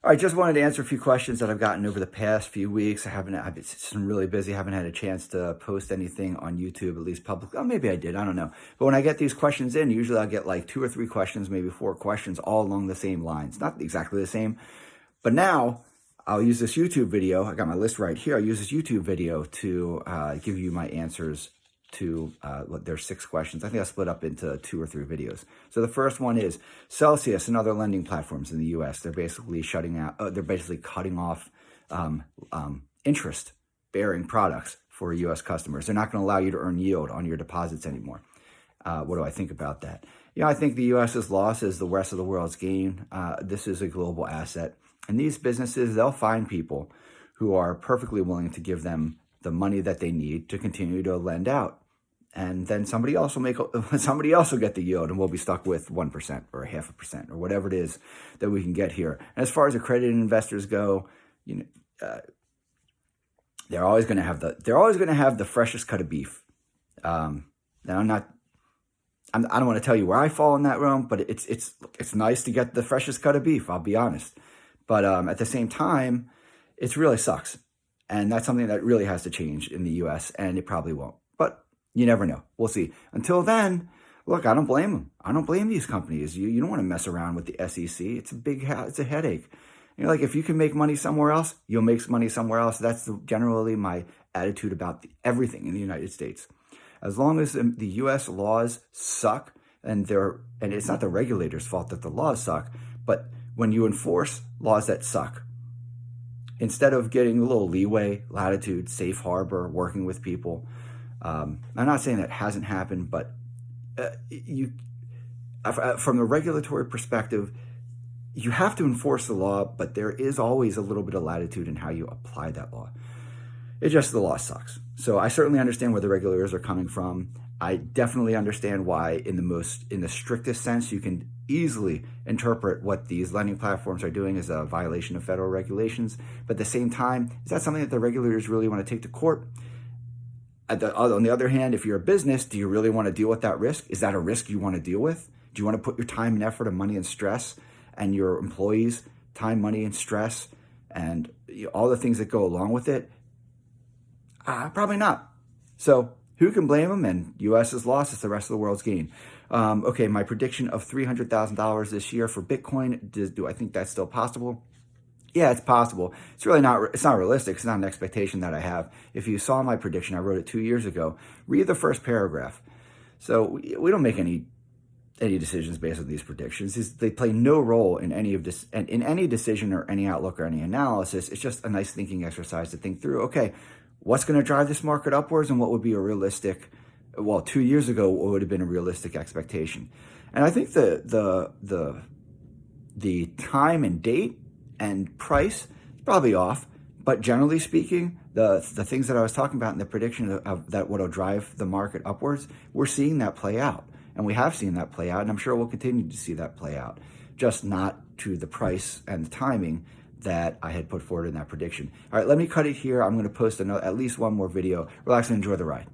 All right, just wanted to answer a few questions that I've gotten over the past few weeks. I've been really busy, haven't had a chance to post anything on YouTube, at least public. Oh, maybe I did, I don't know. But when I get these questions in, usually I'll get like 2 or 3 questions, maybe 4 questions, all along the same lines. Not exactly the same, but now I'll use this YouTube video. I got my list right here. I'll use this YouTube video to give you my answers to there's 6 questions. I think I'll split up into 2 or 3 videos. So the first one is Celsius and other lending platforms in the U.S. They're basically they're basically cutting off interest-bearing products for U.S. customers. They're not going to allow you to earn yield on your deposits anymore. What do I think about that? I think the U.S.'s loss is the rest of the world's gain. This is a global asset. And these businesses, they'll find people who are perfectly willing to give them the money that they need to continue to lend out. And then somebody else will get the yield, and we'll be stuck with 1% or 0.5% or whatever it is that we can get here. And as far as accredited investors go, they're always going to have the freshest cut of beef. Now I don't want to tell you where I fall in that realm, but it's nice to get the freshest cut of beef, I'll be honest. But at the same time, it really sucks. And that's something that really has to change in the U.S., and it probably won't. But you never know. We'll see. Until then, look, I don't blame them. I don't blame these companies. You don't want to mess around with the SEC. It's a headache. Like, if you can make money somewhere else, you'll make money somewhere else. That's generally my attitude about everything in the United States. As long as the U.S. laws suck, and it's not the regulators' fault that the laws suck, but when you enforce laws that suck, instead of getting a little leeway, latitude, safe harbor, working with people, I'm not saying that hasn't happened, but from the regulatory perspective, you have to enforce the law, but there is always a little bit of latitude in how you apply that law. It's just the law sucks. So I certainly understand where the regulators are coming from. I definitely understand why, in the strictest sense, you can easily interpret what these lending platforms are doing as a violation of federal regulations. But at the same time, is that something that the regulators really want to take to court? On the other hand, if you're a business, do you really want to deal with that risk? Is that a risk you want to deal with? Do you want to put your time and effort and money and stress, and your employees' time, money, and stress, and all the things that go along with it? Probably not. So who can blame them? And U.S.'s loss is the rest of the world's gain. Okay, my prediction of $300,000 this year for Bitcoin, do I think that's still possible? Yeah, it's possible. It's not realistic. It's not an expectation that I have. If you saw my prediction, I wrote it 2 years ago. Read the first paragraph. So we don't make any decisions based on these predictions. They play no role in any decision or any outlook or any analysis. It's just a nice thinking exercise to think through. Okay, what's going to drive this market upwards, and what would be a realistic? Well, 2 years ago, what would have been a realistic expectation? And I think the time and date and price is probably off, but generally speaking, the things that I was talking about in the prediction of that what'll drive the market upwards, we're seeing that play out, and we have seen that play out, and I'm sure we'll continue to see that play out, just not to the price and the timing that I had put forward in that prediction. All right, let me cut it here. I'm going to post at least one more video. Relax and enjoy the ride.